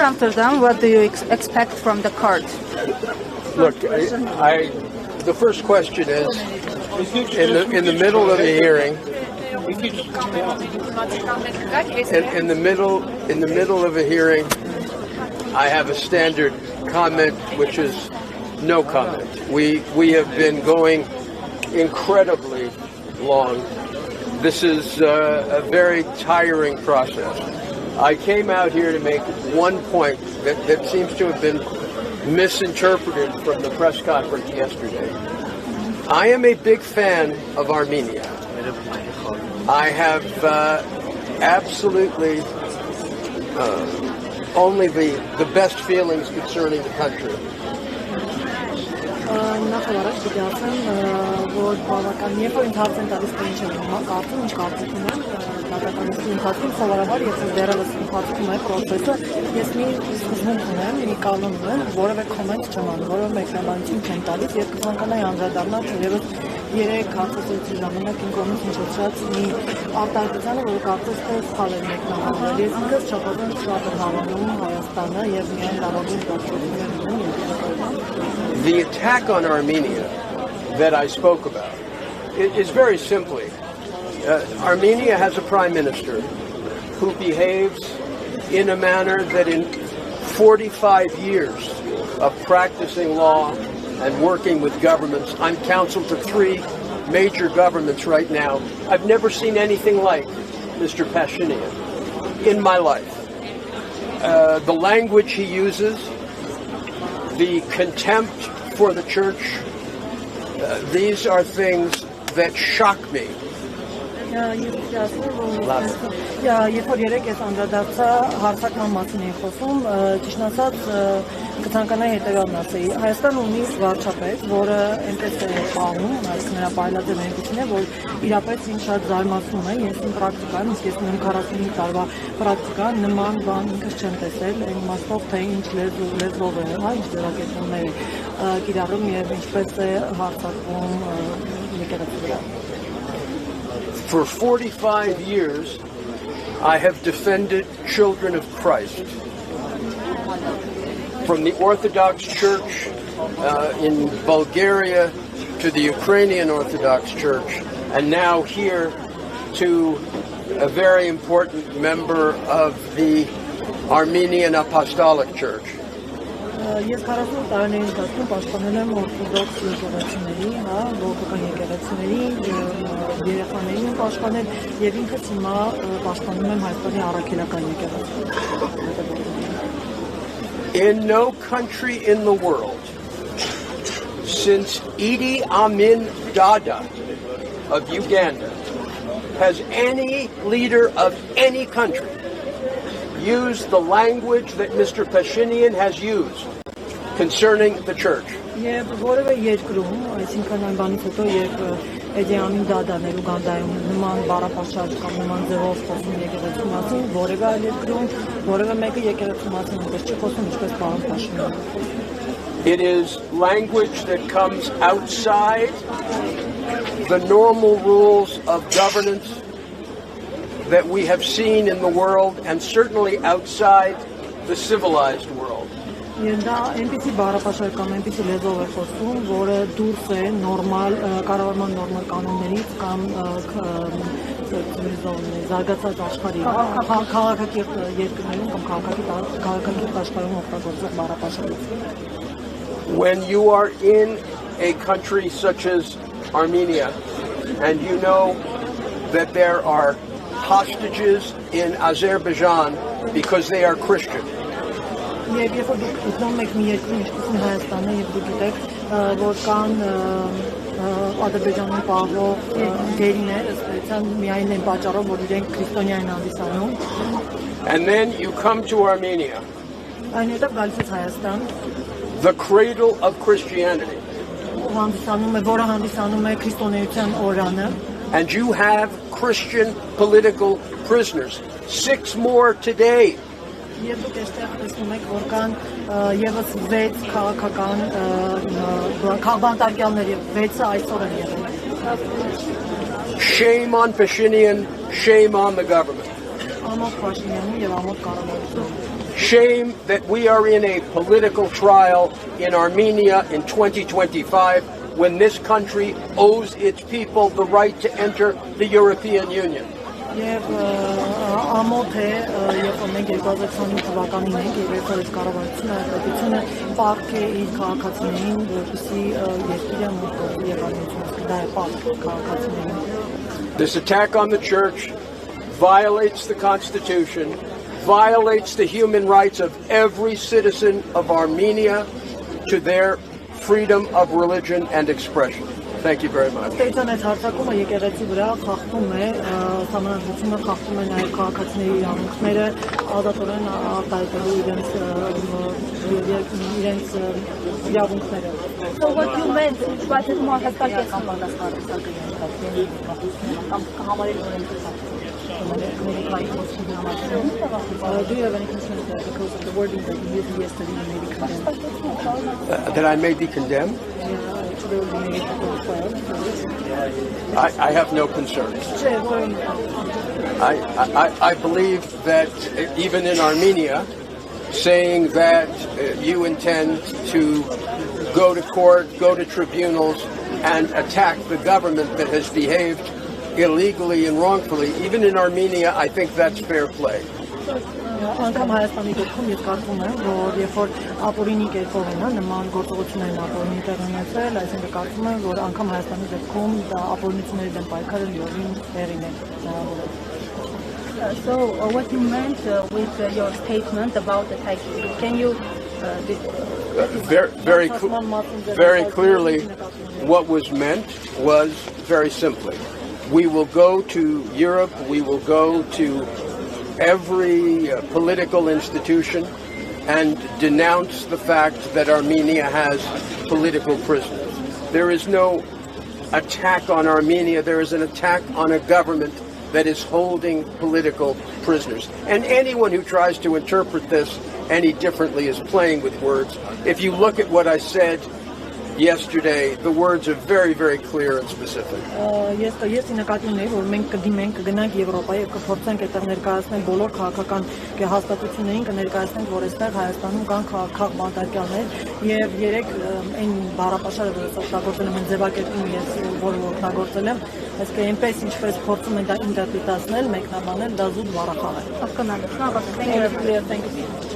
Amsterdam, what do you expect from the court? Look, the first question is, in the middle of the hearing, in the middle of a hearing, I have a standard comment, which is no comment. We have been going incredibly long. This is a very tiring process. I came out here to make one point that seems to have been misinterpreted from the press conference yesterday. I am a big fan of Armenia. I have absolutely only the best feelings concerning the country. Նախավարակ դիտացեմ, որ բավական երբ որ ընթացեն տալիս թե ինչ է կարծում, ինչ կարծիքում եմ, դատականության ընթացքում սովորաբար եթե դեռևս ընթացքում է process-ը, ես մի սկզբունք ունեմ, մի կանոն ունեմ, որևէ comment չեմ անում, որևէ մեկնաբանություն չեմ տալիս եւ կցանկանայի անդրադառնալ թերևս 3 հաղորդակցության ժամանակ իմ կողմից հնչեցած մի արտահայտությանը, որը կարծես թե սխալ է մեկնաբանել։ Ես ինքս չափազանց շատ եմ հավանում Հայաստանը եւ միայն լավագույն պատկերներ ունեմ։ The attack on Armenia that I spoke about is very simply, Armenia has a prime minister who behaves in a manner that in 45 years of practicing law and working with governments, I'm counsel to 3 major governments right now. I've never seen anything like Mr. Pashinyan in my life. The language he uses, the contempt for the church, these are things that shock me. Երբ որ երեք ես անդրադարձա հարցակման մասին էի խոսում, ճիշտ ասած կցանկանայի հետևյալն ասեի. Հայաստանը ունի վարչապետ, որը այնպես է պահում, այսինքն նրա պայլատներն է, որ իրապես ինձ շատ զարմացնում է, ես իմ պրակտիկայում, իսկ ես ունեմ 45 տարվա պրակտիկա, նման բան ինքս չեմ տեսել, այն իմաստով թե ինչ լեզվով է, ինչ ձևակերպումներ է կիրառում եւ ինչպես է հարձակվում եկեղեցու վրա։ For 45 years, I have defended children of Christ. From the Orthodox Church in Bulgaria to the Ukrainian Orthodox Church, and now here to a very important member of the Armenian Apostolic Church. Ես 40 տարիների ընթացքում պաշտպանել եմ օրթոդոքս եկեղեցիների, բողոքական եկեղեցիների, երեխաներին պաշտպանել եւ ինքս հիմա պաշտպանում եմ Հայաստանի առաքելական եկեղեցին։ In no country in the world since Idi Amin Dada of Uganda has any leader of any country used the language that Mr. Pashinyan has used concerning the church. Եվ որևէ երկրում, այսինքն այն բանից հետո, երբ Էդի Ամին Դադան էր Ուգանդայում նման բառապաշարժ կամ նման ձևով խոսում եկեղեցու մասին, որևէ այլ երկրում, որևէ մեկը եկեղեցու մասին այնպես չի խոսում, ինչպես պարոն Փաշինյանը։ It is language that comes outside the normal rules of governance that we have seen in the world and certainly outside the civilized world. Եվ դա այնպիսի բառապաշար կամ այնպիսի լեզվով է խոսում, որը դուրս է նորմալ կառավարման նորմալ կանոններից կամ զարգացած աշխարհի քաղաքակիրթ երկրներում կամ քաղաքակիրթ աշխարհում օգտագործող բառապաշարից։ When you are in a country such as Armenia and you know that there are hostages in Azerbaijan because they are Christian. Եվ երբ որ դուք գտնում եք մի երկրում, ինչպես է Հայաստանը, եւ դուք գիտեք, որ կան Ադրբեջանում պահվող գերիներ, ըստ միայն այն պատճառով, որ իրենք քրիստոնյա են հանդիսանում։ And then you come to Armenia, Այն հետո գալիս է Հայաստան, the cradle of Christianity, որը հանդիսանում է քրիստոնեության օրանը, and you have Christian political prisoners, 6 more today. Եվ դուք այստեղ տեսնում եք, որ կան եւս 6 քաղաքական քաղաքբանտարկյալներ եւ 6-ը այսօր են եղել։ Shame on Pashinyan, shame on the government. Ամոթ Փաշինյանին եւ ամոթ կառավարությանը։ Shame that we are in a political trial in Armenia in 2025 when this country owes its people the right to enter the European Union. Եվ ամոթ է, երբ մենք 2020 թվականին ենք, երբ այս կառավարությունը պետությունը պարտք է իր քաղաքացիներին, որպեսզի երկիրը մոտի եւ անցնի, դա է պարտք քաղաքացիներին։ This attack on the church violates the Constitution, violates the human rights of every citizen of Armenia to their freedom of religion and expression. Thank you very much. Ստեյցան այս հարձակումը եկեղեցի վրա խախտում է, համանadությունը խախտում է նաև քաղաքացիների իրավունքները, ազատորեն արտահայտելու իրենց իրավունքները։ So what you meant, what is more հստակ Do you have any concerns there because of the wording that you used yesterday you may be condemned? That I may be condemned? I have no concerns. I believe that even in Armenia, saying that you intend to go to court, go to tribunals, and attack the government that has behaved illegally and wrongfully, even in Armenia, I think that's fair play. Անկամ Հայաստանի դեպքում ես կարծում եմ, որ երբ որ ապօրինի կերպով են նման գործողություններն ապօրինի տեղ ունեցել, այսինքն կարծում եմ, որ անկամ Հայաստանի դեպքում դա ապօրինությունների դեմ պայքարը լիովին տեղին է հնարավոր։ So what you meant with your statement about the attacking, can you very clearly, what was meant was very simply, we will go to Europe, we will go to every political institution and denounce the fact that Armenia has political prisoners. There is no attack on Armenia, there is an attack on a government that is holding political prisoners. And anyone who tries to interpret this any differently is playing with words. If you look at what I said yesterday, the words are very, very clear and specific. Ես նկատի ունեի, որ մենք կգնանք Եվրոպա եւ կփորձենք այդտեղ ներկայացնել բոլոր քաղաքական հաստատություններին, կներկայացնենք, որ այստեղ Հայաստանում կան քաղաքական բանտարկյալներ եւ երեք այն բառապաշարը, որ օգտագործել եմ, ձևակերպումը ես որը օգտագործել եմ, այսինքն այնպես ինչպես փորձում են դա ինտերպրետացնել, մեկնաբանել, դա զուտ բառախաղ է։ Thank you.